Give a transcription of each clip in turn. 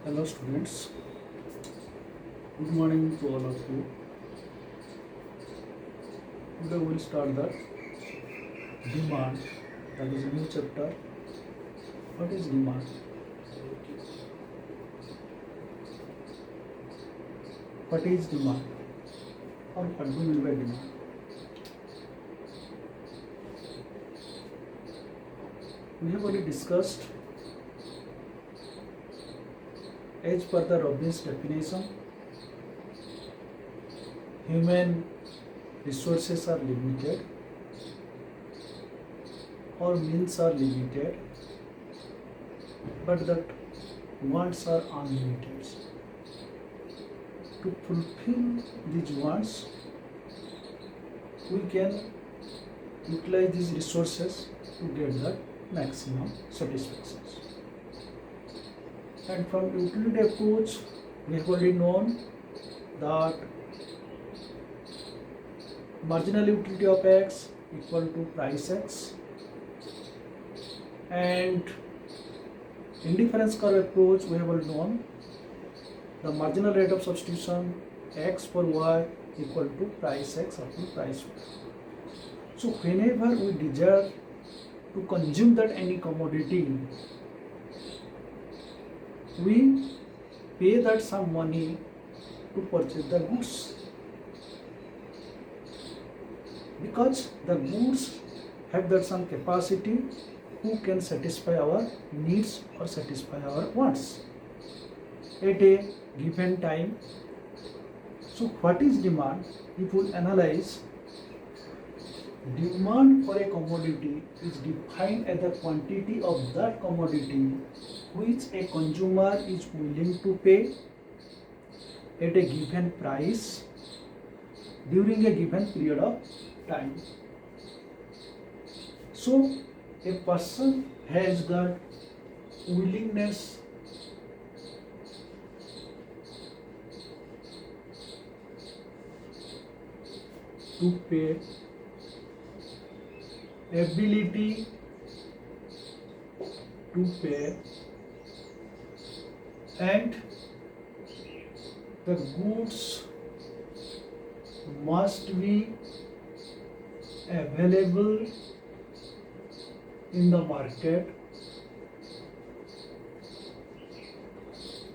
Hello students, good morning to all of you. Today we will start the demand, that is a new chapter. What is demand? What is demand? Or what do you mean by demand? We have already discussed as per the Robbins definition, human resources are limited or means are limited, but that wants are unlimited. To fulfill these wants, we can utilize these resources to get the maximum satisfaction. And from utility approach, we have already known that marginal utility of x equal to price x, and indifference curve approach, we have already known the marginal rate of substitution x for y equal to price x upon price y. So whenever we desire to consume that any commodity, we pay that some money to purchase the goods, because the goods have that some capacity who can satisfy our needs or satisfy our wants at a given time. So what is demand? If we analyze, demand for a commodity is defined as the quantity of that commodity which a consumer is willing to pay at a given price during a given period of time. So a person has got willingness to pay, ability to pay, and the goods must be available in the market.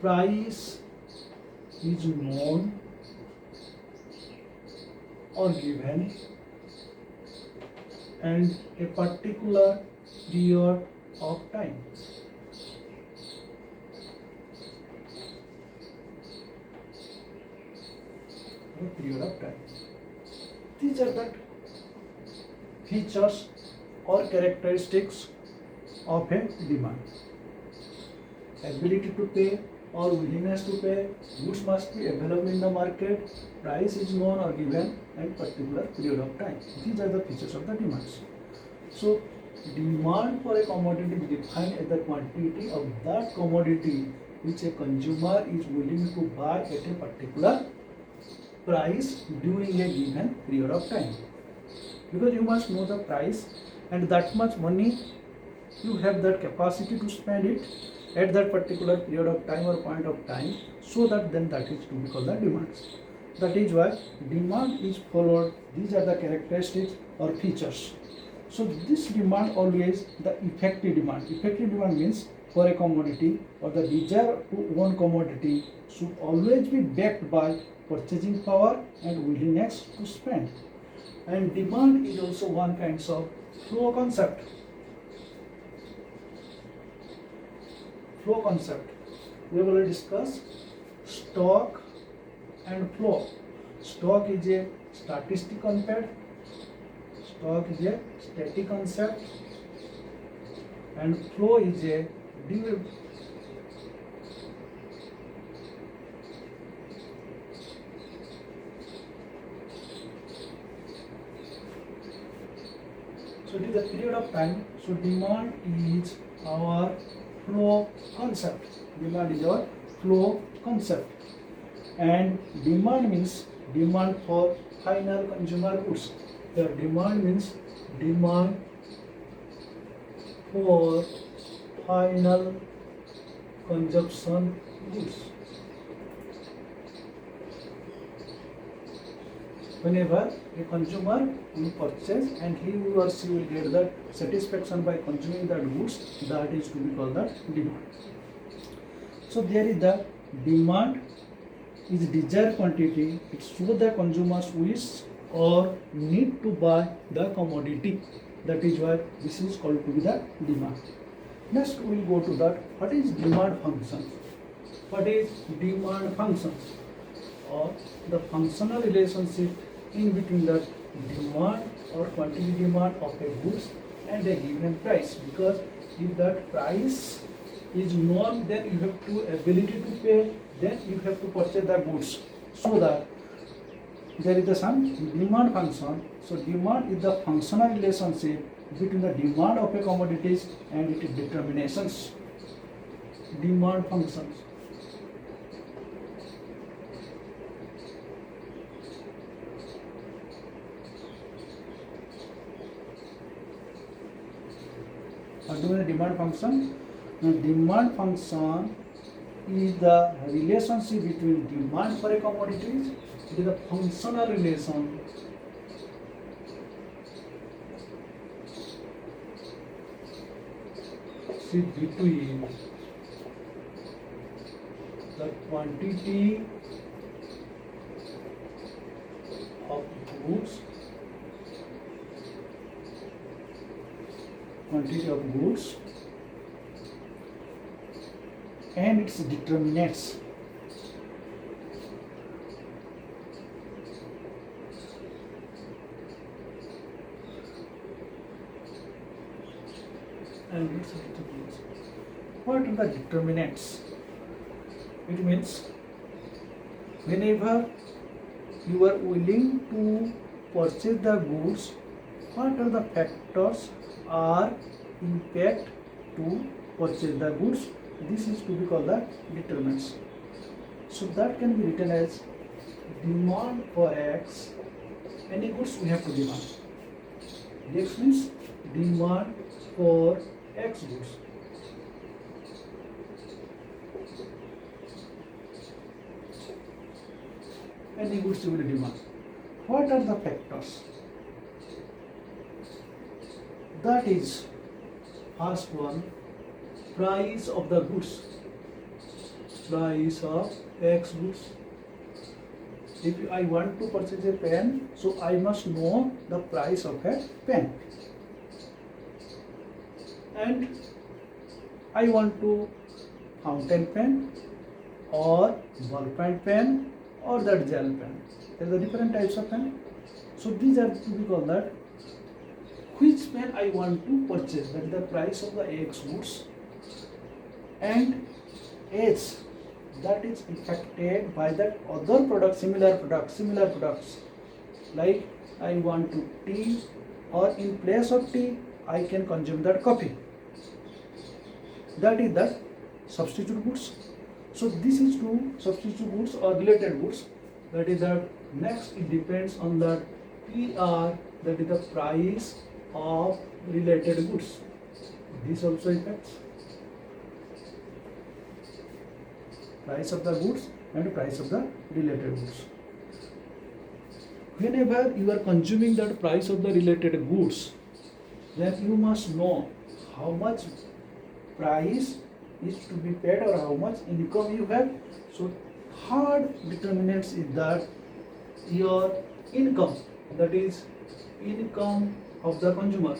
Price is known or given, and a particular period of time. A period of time. These are the features or characteristics of a demand. Ability to pay or willingness to pay, goods must be available in the market, price is known or given, and particular period of time. These are the features of the demands. So demand for a commodity is defined as the quantity of that commodity which a consumer is willing to buy at a particular price during a given period of time. Because you must know the price, and that much money you have that capacity to spend it at that particular period of time or point of time, so that then that is to be called the demands. That is why demand is followed. These are the characteristics or features. So this demand always the effective demand. Effective demand means for a commodity or the desire to own commodity should always be backed by purchasing power and willingness to spend. And demand is also one kind of flow concept. Flow concept. We have already discussed stock and flow. Stock is a statistic concept. Stock is a static concept, and flow is a derivative. So it is a period of time. So demand is our flow concept. Demand is our flow concept. And demand means demand for final consumer goods. The demand means demand for final consumption goods. Whenever a consumer will purchase and he or she will get that satisfaction by consuming that goods, that is to be called the demand. So there is the demand is desired quantity. It shows the consumers wish or need to buy the commodity. That is why this is called to be the demand. Next we will go to that. What is demand function? What is demand function? Or the functional relationship in between the demand or quantity demand of a goods and a given price. Because if that price is known, then you have to ability to pay, then you have to purchase the goods. So that there is some demand function. So demand is the functional relationship between the demand of a commodities and its determinations. Demand functions. What do you mean demand function? Now, demand function is the relationship between demand for a commodity. It is a functional relation between the quantity of goods and its determinants. What are the determinants? It means whenever you are willing to purchase the goods, what are the factors are impact to purchase the goods? This is to be called the determinants. So that can be written as demand for X. Any goods we have to demand. X means demand for X goods. Any goods you will demand. What are the factors? That is, first one, price of the goods. Price of X goods. If I want to purchase a pen, so I must know the price of a pen. And I want to fountain pen or ballpoint pen or that gel pen. There are different types of pen. So these are to be called that which pen I want to purchase. That is the price of the X goods. And H, that is affected by that other products, similar products. Like I want to tea, or in place of tea, I can consume that coffee. That is that substitute goods. So this is to substitute goods or related goods. That is that. Next, it depends on that PR, that is the price of related goods. This also affects price of the goods and price of the related goods. Whenever you are consuming that price of the related goods, then you must know how much price is to be paid or how much income you have. So third determinants is that your income, that is income of the consumer.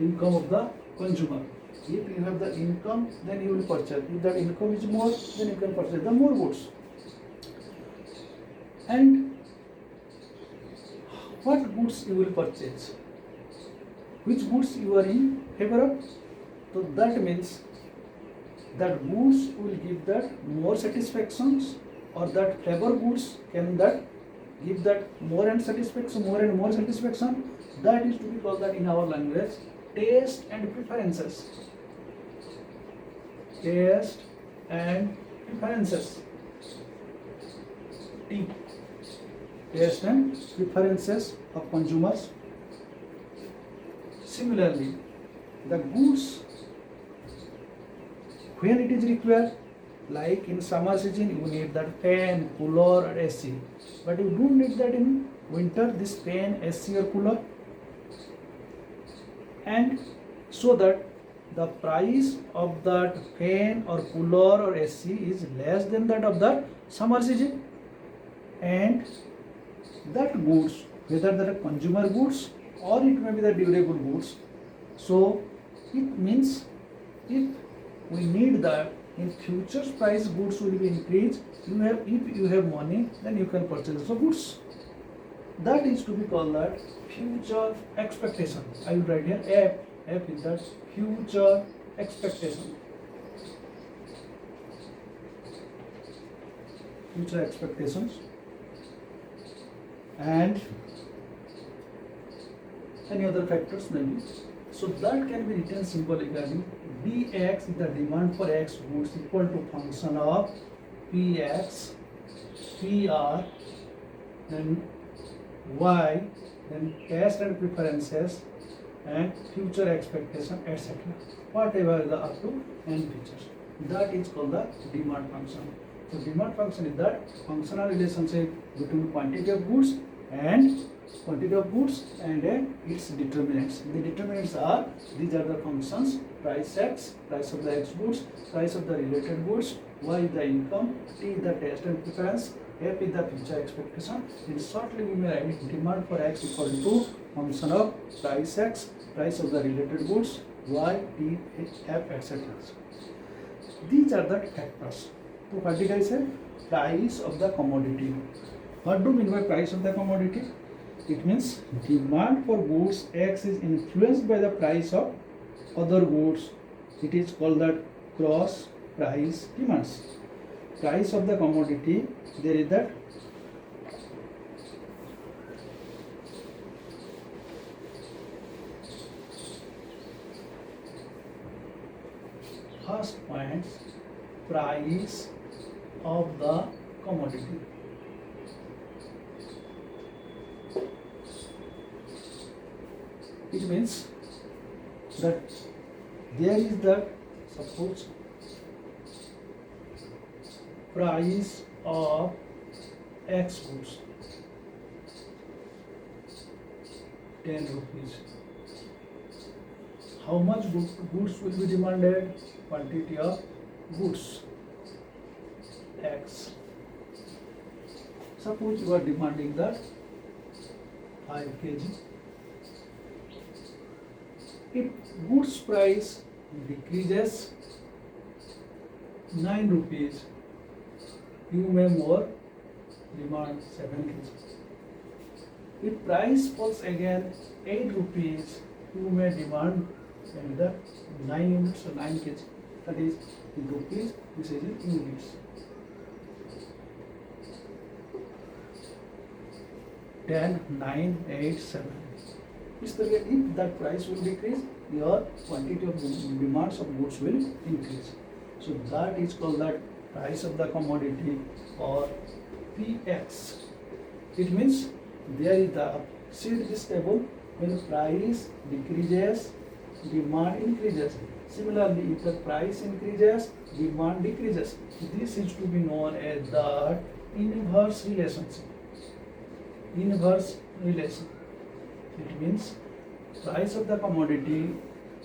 Income of the consumer. If you have the income, then you will purchase. If that income is more, then you can purchase the more goods. And what goods you will purchase? Which goods you are in favor of? So that means that goods will give that more satisfactions, or that flavor goods can that give that more and satisfaction, more and more satisfaction. That is to be called that in our language taste and preferences. Taste and preferences. T. Taste and preferences of consumers. Similarly, the goods when it is required. Like in summer season, you need that fan, cooler, or AC. But you don't need that in winter, this fan, AC, or cooler. And so that the price of that fan or cooler or AC is less than that of the summer season. And that goods, whether that are consumer goods or it may be the durable goods. So it means if we need that in future price goods will be increased. If you have money, then you can purchase the goods. That is to be called that future expectation. I will write here F. F is that future expectation. Future expectations. And any other factors maybe. So that can be written symbolically. Dx is the demand for X goods equal to function of Px, Pr, then Y, then taste and preferences, and future expectation, etc. Whatever the up to n features. That is called the demand function. So demand function is that functional relationship between quantity of goods and its determinants. The determinants are, these are the functions: price X, price of the X goods, price of the related goods, Y is the income, T is the taste and preference, F is the future expectation. In shortly we may write demand for X equal to function of price X, price of the related goods, Y, T, F, etc. These are the factors. So what did I say? Price of the commodity. What do you mean by price of the commodity? It means demand for goods X is influenced by the price of other goods. It is called that cross price demands. Price of the commodity, there is that first point, price of the commodity. It means that there is the, suppose, price of X goods, 10 rupees. How much goods will be demanded? Quantity of goods X. Suppose you are demanding that 5 kg. If goods price decreases 9 rupees, you may more demand 7 kg. If price falls again 8 rupees, you may demand another 9 units or 9 kg. That is in rupees, this is in units. 10, 9, 8, 7. If that price will decrease, your quantity of demands of goods will increase. So that is called that price of the commodity or PX. It means there is the, see this table, when price decreases, demand increases. Similarly, if the price increases, demand decreases. This is to be known as the inverse relationship. Inverse relation. It means price of the commodity,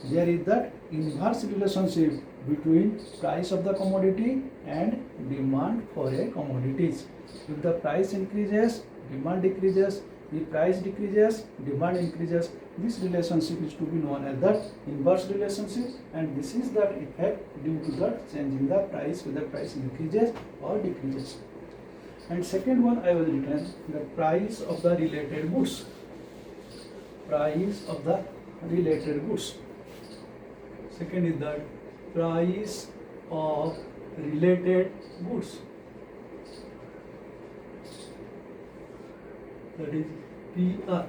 there is that inverse relationship between price of the commodity and demand for a commodities. If the price increases, demand decreases. If price decreases, demand increases. This relationship is to be known as the inverse relationship, and this is the effect due to the change in the price, whether price increases or decreases. And second one I will written the price of the related goods. Price of the related goods. Second is the price of related goods. That is PR,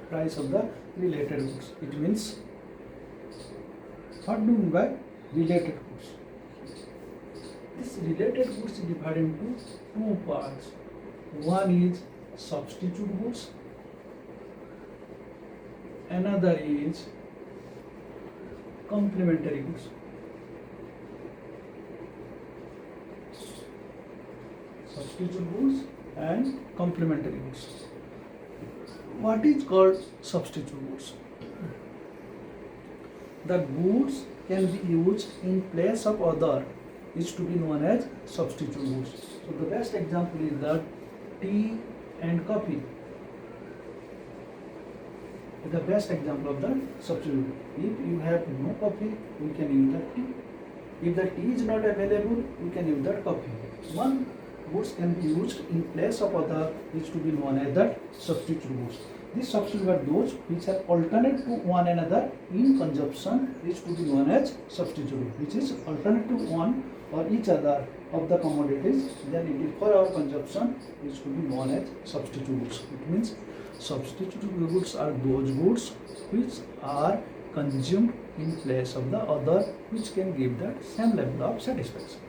price of the related goods. It means, what do you mean by related goods? This related goods is divided into two parts. One is substitute goods, another is complementary goods. Substitute goods and complementary goods. What is called substitute goods? The goods can be used in place of other is to be known as substitute goods. So the best example is that tea and coffee. The best example of the substitute. If you have no coffee, we can use that tea. If the tea is not available, we can use that coffee. One goods can be used in place of other is to be known as that substitute goods. These substitutes are those which are alternate to one another in consumption is to be known as substitute, which is alternate to one or each other of the commodities, then it is for our consumption is to be known as substitutes. It means substitute goods are those goods which are consumed in place of the other which can give that same level of satisfaction.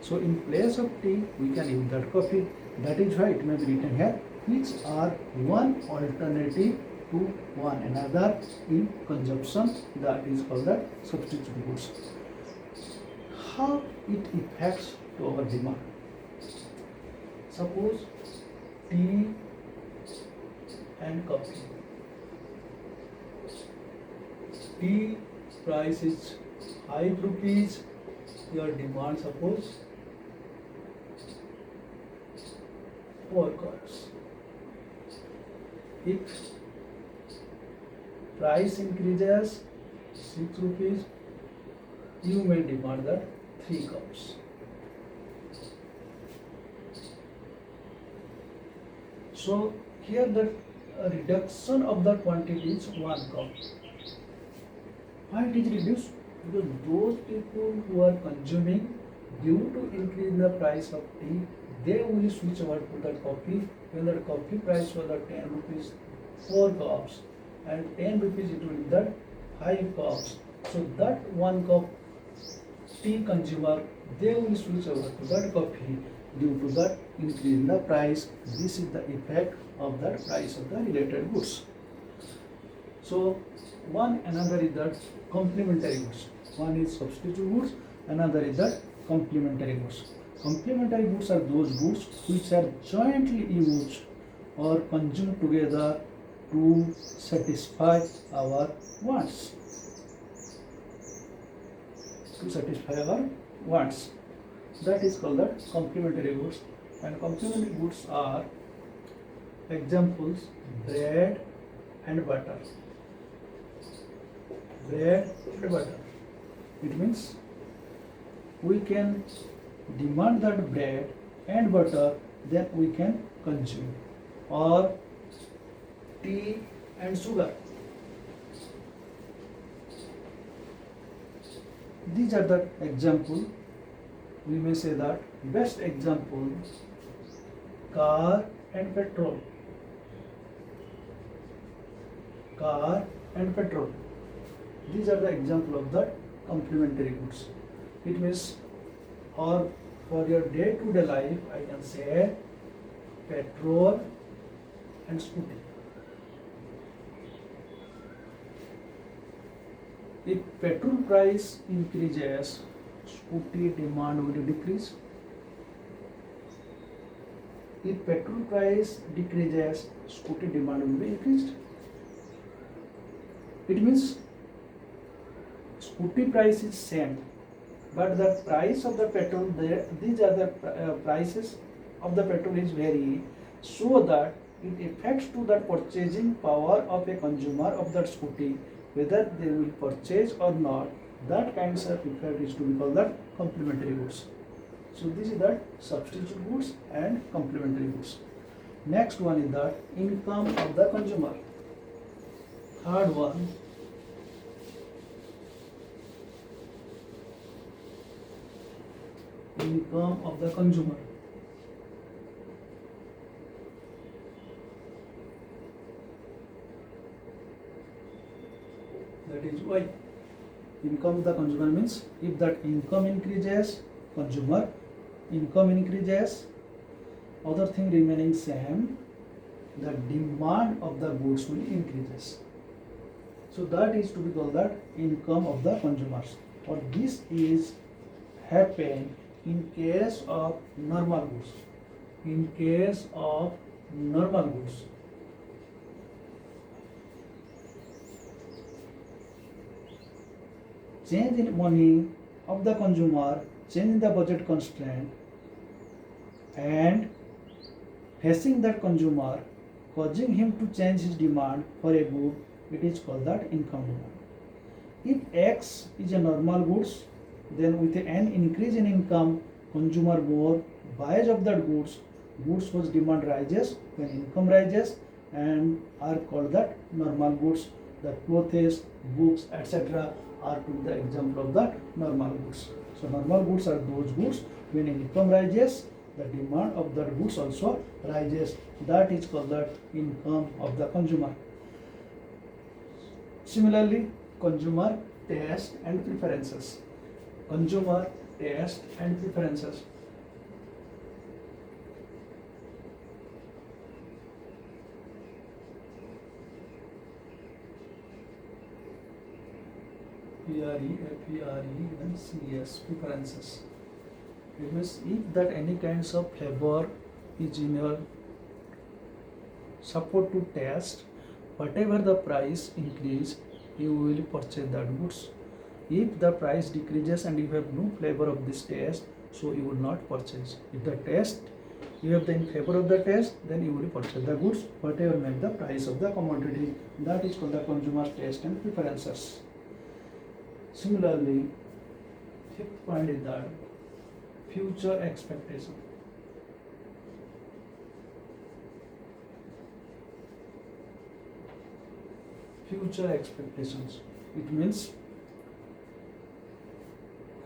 So in place of tea, we can use that coffee. That is why it may be written here, which are one alternative to one another in consumption. That is called the substitute goods. How it affects to our demand? Suppose tea and coffee. Tea price is 5 rupees. Your demand suppose 4 cups. If price increases 6 rupees, you may demand that 3 cups. So here the reduction of the quantity is 1 cup. Why it is reduced? Because those people who are consuming due to increase in the price of tea, they will switch over to that coffee. When the coffee price was at 10 rupees, 4 cups, and 10 rupees it will be that 5 cups. So that 1 cup tea consumer, they will switch over to that coffee due to that increase in the price. This is the effect of the price of the related goods. So one another is that complementary goods. One is substitute goods, another is that complementary goods. Complementary goods are those goods which are jointly used or consumed together to satisfy our wants. To satisfy our wants. That is called the complementary goods. And complementary goods are examples: bread and butter. Bread and butter. It means we can demand that bread and butter, then we can consume. Or tea and sugar. These are the example. We may say that best example, car and petrol. Car and petrol. These are the example of the complementary goods. It means, or for your day-to-day life, I can say petrol and scooty. If petrol price increases, scooty demand will decrease. If petrol price decreases, scooty demand will be increased. It means scooty price is same, but the price of the petrol, these are the prices of the petrol is vary, so that it affects to the purchasing power of a consumer of that scooty, whether they will purchase or not. That kind of effect is to be called the complementary goods. So this is that substitute goods and complementary goods. Next one is the income of the consumer. Third one, income of the consumer. That is why income of the consumer means if that income increases, consumer income increases, other thing remaining same, the demand of the goods will increases. So that is to be called that income of the consumers, or this is happen in case of normal goods. In case of normal goods, change in money of the consumer, change in the budget constraint, and facing that consumer, causing him to change his demand for a good, it is called that income demand. If X is a normal goods, then with an increase in income, consumer more buys of that goods, goods whose demand rises when income rises, and are called that normal goods. The clothes, books, etc. are to the example of that normal goods. So normal goods are those goods when income rises, the demand of that goods also rises. That is called the income of the consumer. Similarly, consumer taste and preferences. Consumer taste and preferences. and CS, preferences. It means if that any kinds of flavor is in your support to taste, whatever the price increase, you will purchase that goods. If the price decreases and you have no flavor of this taste, so you will not purchase. If the taste, you have the in favor of the taste, then you will purchase the goods, whatever make the price of the commodity. That is called the consumer taste and preferences. Similarly, fifth point is that future expectation. Future expectations. It means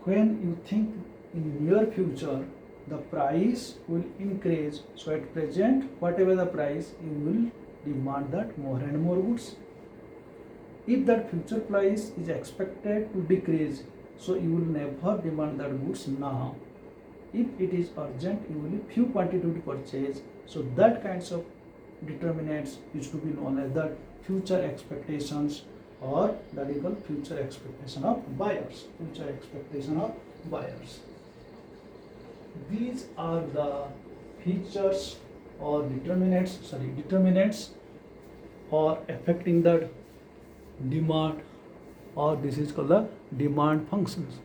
when you think in near future the price will increase, so at present whatever the price, you will demand that more and more goods. If that future price is expected to decrease, so you will never demand that goods now. If it is urgent, you will few quantity to purchase. So that kinds of determinants is to be known as the future expectations, or that is called future expectation of buyers. Future expectation of buyers. These are the features or determinants or affecting the demand, or this is called the demand functions.